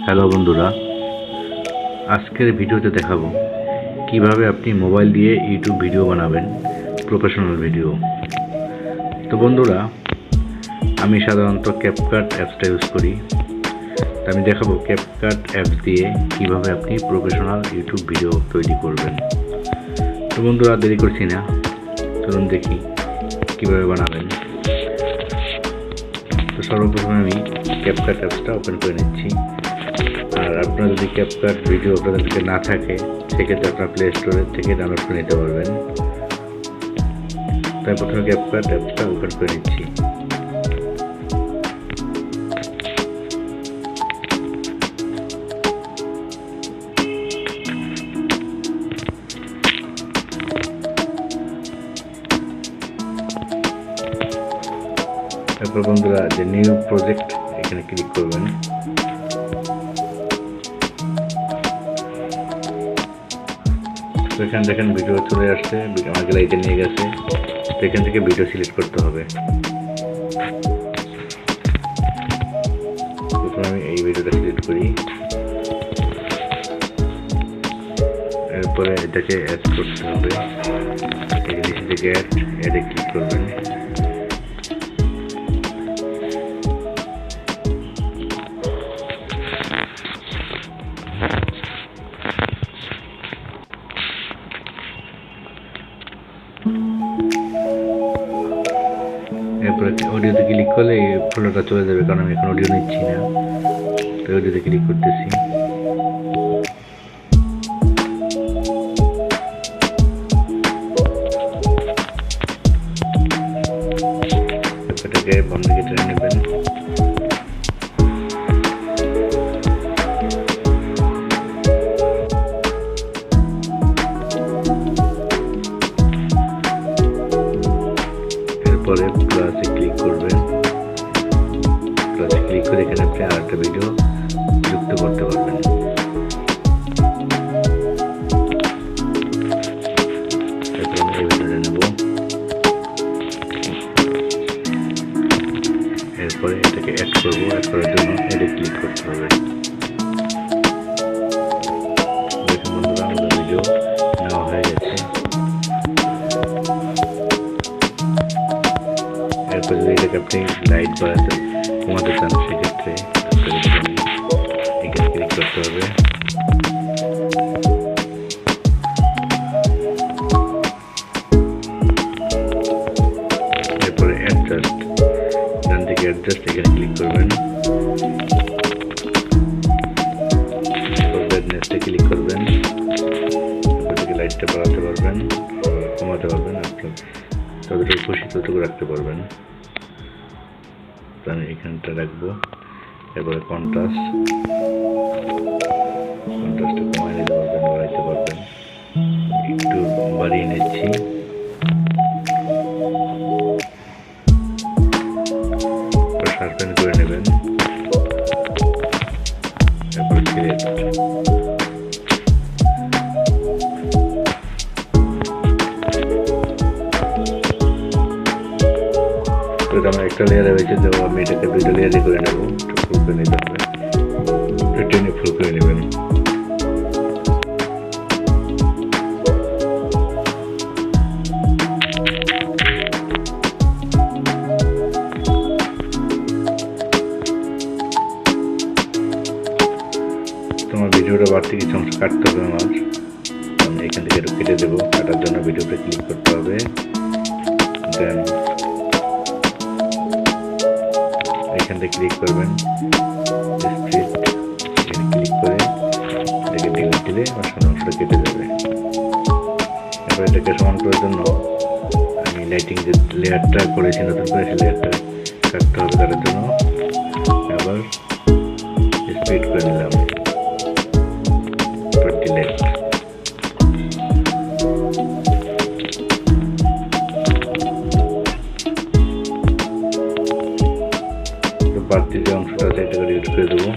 Hello বন্ধুরা, আজকের ভিডিওতে দেখাবো কিভাবে আপনি মোবাইল দিয়ে ইউটিউব ভিডিও বানাবেন, প্রফেশনাল ভিডিও। তো বন্ধুরা, আমি সাধারণত ক্যাপকাট অ্যাপসটা ইউজ করি। তো আমি দেখাবো ক্যাপকাট অ্যাপস দিয়ে কিভাবে আপনি প্রফেশনাল ইউটিউব ভিডিও তৈরি করবেন। তো বন্ধুরা, দেরি করছি না, চলুন দেখি কিভাবে বানাবেন। তো সর্বপ্রথমে আমি ক্যাপকাট অ্যাপসটা ওপেন করে নিচ্ছি। আর আপনার যদি ক্যাপকাট ভিডিও আপনাদের দিকে না থাকে, সেক্ষেত্রে আপনার প্লে স্টোরের থেকে ডাউনলোড করে নিতে পারবেন। তাই প্রথমে ক্যাপকাট অ্যাপসটা ওপেন করে নিচ্ছি। তারপর বন্ধুরা, যে নিউ প্রজেক্ট এখানে ক্লিক করবেন। তো এখানে দেখেন ভিডিও চলে আসছে, আমার গ্যালারিতে নিয়ে গেছে। তো এখান থেকে ভিডিও সিলেক্ট করতে হবে। প্রথমে আমি এই ভিডিওটা সিলেক্ট করি, এরপরে এটাকে অ্যাড করতে হবে। এই নিচে থেকে অ্যাডে ক্লিক করবেন। এরপরে অডিওতে ক্লিক করলে এই ফলোটা চলে যাবে, কারণ আমি এখন অডিও নিচ্ছি না। তো অডিওতে ক্লিক করতেছি। এটাকে বাম দিকে টেনে নেবেন। এরপরে প্লাসে ক্লিক করবেন। প্লাসে ক্লিক করে এখানে আপনি আরেকটা ভিডিও যুক্ত করতে পারবেন। এরপর আমি এই ভিডিওটা নেব। এরপরে এটাকে অ্যাড করবো। অ্যাড করার জন্য এডে ক্লিক করতে হবে। দেখুন বন্ধুরা, আমাদের ভিডিও নেওয়া হয়ে গেছে। এরপর যদি এটাকে আপনি লাইট বাড়াতে কমাতে চান, সেক্ষেত্রে এখানে ক্লিক করতে হবে। এরপরে অ্যাডজাস্ট, ডান দিকে অ্যাডজাস্ট, এখানে ক্লিক করবেন। ব্রাইটনেসে ক্লিক করবেন। এরপর লাইটটা বাড়াতে পারবেন, কমাতে পারবেন, আপনার যতটুকু খুশি ততটুকু রাখতে পারবেন। আমি এখানটা রাখবো। এরপরে কন্ট্রাস্টটা কমাই নিতে পারবেন, বাড়াইতে পারবেন। একটু বাড়িয়ে নিচ্ছি। শার্পেন করে নেবেন। এরপরে সিলেক্ট। আমার একটা লেয়ারে হয়েছে, তো আমি এটাকে দুইটা লেয়ারে করে নেবো। ফুল করে নিতে হবে, টেনে ফুল করে নেবেন। তোমার ভিডিওটা বাড়তি কিছু অংশ কাটতে হবে আমার। আমি এখান থেকে একটু কেটে দেবো। কাটার জন্য ভিডিওটা ক্লিক করতে হবে। দেন এখান থেকে ক্লিক করবেন, স্ট্রিট, এখানে ক্লিক করে এটাকে ডিলিট দিলে আমার সামনে অংশটা কেটে যাবে। এবার এটাকে সমান করার জন্য আমি লাইটিং যে লেয়ারটা করেছি নতুন করে, সেই লেয়ারটা কাটতে হবে। কাটার জন্য আবার স্প্লিট করে নিলাম, ডিলিট। বাড়তি যে অংশটা আছে এটাকে ডিলিট করে দেবো।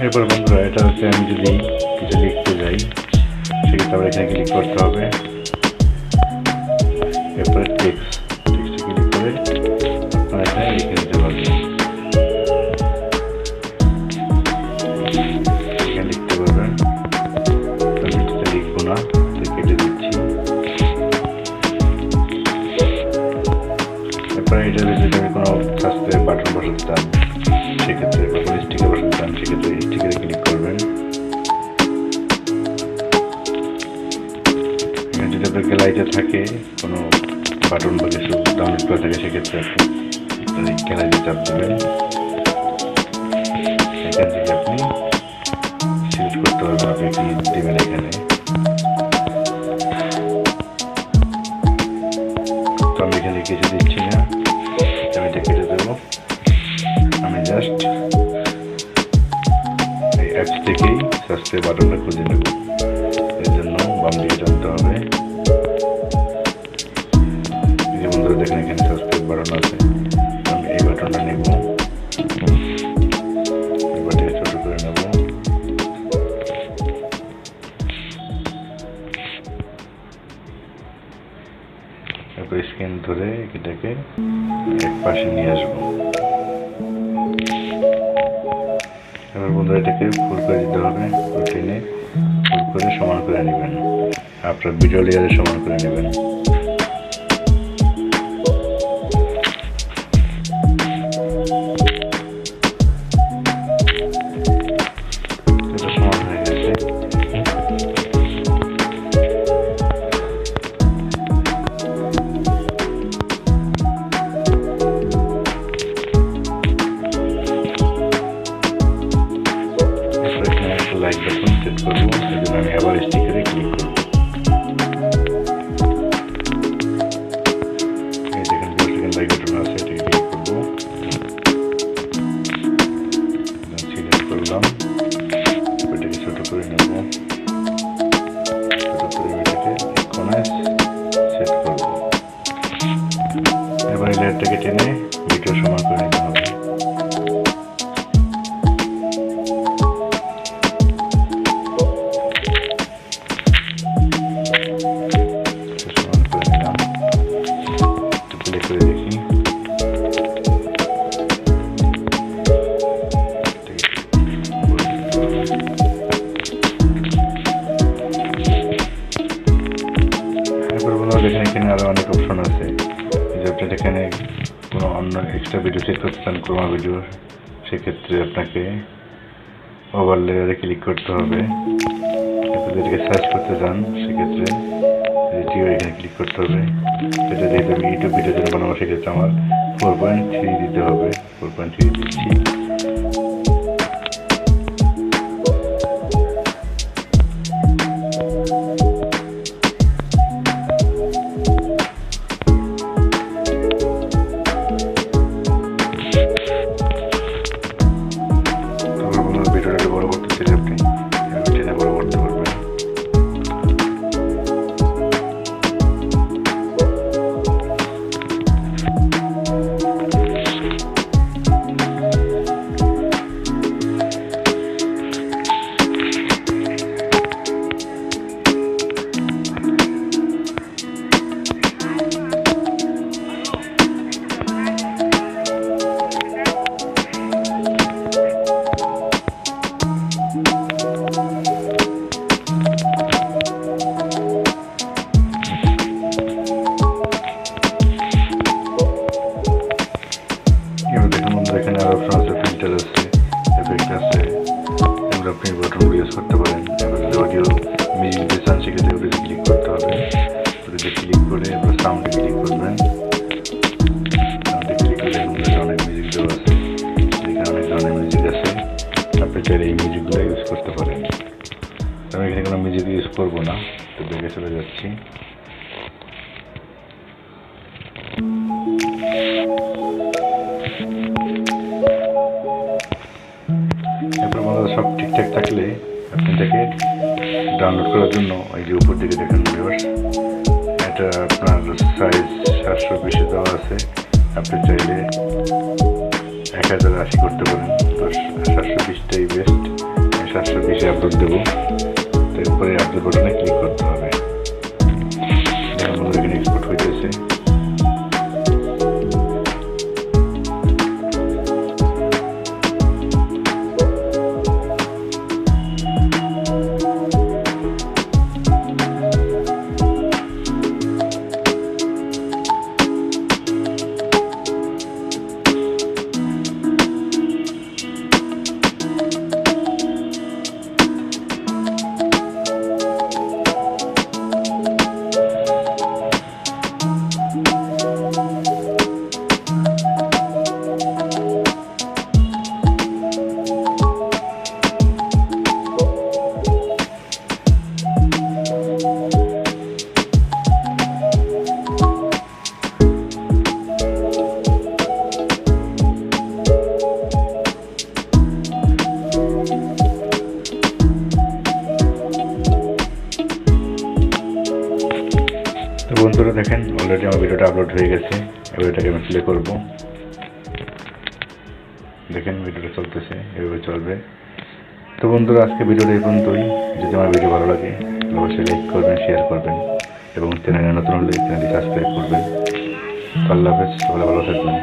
এরপর বন্ধুরা এটা হচ্ছে আমি যদি কিছু লিখতে যাই সেক্ষেত্রে আবার এখানে ক্লিক করতে হবে। এরপরে টেক্সটে ক্লিক করে আপনারা এখানে লিখে নিতে পারবেন। এখানে লিখতে পারবেন, আমি এটা লিখবো না, কেটে দিচ্ছি। এরপরে এটার ভিতরে আমি কোনো কাজতে বাটন বসাতে চান সেক্ষেত্রে, বা কোনো স্টিকার বসাতে চান সেক্ষেত্রে স্টিকারে ক্লিক করবেন। এখানে যদি আপনার গ্যালারিতে থাকে কোনো বাটন বা কিছু ডাউনলোড করা থাকে সেক্ষেত্রে আপনি গ্যালারিতে চাপ দেবেন। এখান থেকে আপনি সিলেক্ট করতে পারবেন আপনি কি দেবেন। এখানে তো আমি এখানে কিছু দিচ্ছি না, আমি এটা কেটে দেবো। আমি জাস্ট এই অ্যাপস থেকেই সাবস্ক্রাইব বাটনটা খুঁজে নেব। এর জন্য বাম দিকে টানতে হবে। এই যে বন্ধুরা দেখেন এখানে সাবস্ক্রাইব বাটন আছে, আমি এই বাটনটা নেব, এই বাটনটা ছোট করে নেব। এরপর স্ক্রিন ধরে এটাকে এক পাশে নিয়ে আসবো। এবার বন্ধুরা এটাকে ফুল করে দিতে হবে, টেনে ফুল করে সমান করে নেবেন, আপনার ভিডিও লেয়ারে সমান করে নেবেন। এটা সমান হয়ে গেছে। লাইক বাটন সেট করবো, এই জন্য আমি আবার স্টিকারে ক্লিক করবো। এই দেখেন সেকেন্ড লাইক বাটন আছে, এটাকে ক্লিক করবো, সিলেক্ট করলাম, ওইটাকে ছোট করে নেব, ছোট করে এটাকে কোণায় সেট করবো। এবার এই লেয়ারটাকে টেনে ভিডিও সমান করে নিতে হবে। দেখেন এখানে আরো অনেক অপশন আছে, যে আপনি এখানে কোনো অন্য এক্সট্রা ভিডিও সেট করতে চান, ক্রোমা ভিডিও, সেক্ষেত্রে আপনাকে ওভার লেয়ারে ক্লিক করতে হবে। আপনি যদি সার্চ করতে চান সেক্ষেত্রে এটিও এখানে ক্লিক করতে হবে। সেটা যেহেতু আমি ইউটিউব ভিডিও জন্য বানাবো সেক্ষেত্রে আমার 4.3 দিতে হবে, 4.3 দিচ্ছি। এখানে আরো অপশন আছে, ফিল্টার আছে, এফেক্ট আছে, এগুলো আপনি বাটনগুলো ইউজ করতে পারেন। এবার যদি অডিও মিউজিক দিতে চান সেক্ষেত্রে ওটাতে ক্লিক করতে হবে, ওটাতে ক্লিক করে এবার সাউন্ডে ক্লিক করবেন। সাউন্ডে ক্লিক করে অনেক মিউজিক দেওয়া আছে, এখানে অনেক ধরনের মিউজিক আছে, আপনি চাইলে এই মিউজিকগুলো ইউজ করতে পারেন। আমি এখানে কোনো মিউজিক ইউজ করবো না, তো ব্যাকে চলে যাচ্ছি। এরপর আমাদের সব ঠিকঠাক থাকলে আপনি এটাকে ডাউনলোড করার জন্য এই যে উপর দিকে দেখেন ভিউয়ার্স, এটা আপনার সাইজ 720 দেওয়া আছে, আপনি চাইলে 1080 করতে পারেন, তো 720টাই বেস্ট। 720 আপলোড দেবো। তারপরে আপলোড বাটনে ক্লিক করতে হবে। এখানে এক্সপোর্ট হইতেছে। তো বন্ধুরা দেখেন অলরেডি আমার ভিডিওটা আপলোড হয়ে গেছে। এবার এটাকে আমি প্লে করবো। দেখেন ভিডিওটা চলতেছে, এভাবে চলবে। তো বন্ধুরা আজকে ভিডিওটা এই পর্যন্তই। যদি আমার ভিডিও ভালো লাগে অবশ্যই লাইক করবেন, শেয়ার করবেন এবং চ্যানেলে নতুন হলে চ্যানেলটি সাবস্ক্রাইব করবেন। আল্লাহ হাফেজ, ভালো থাকবেন।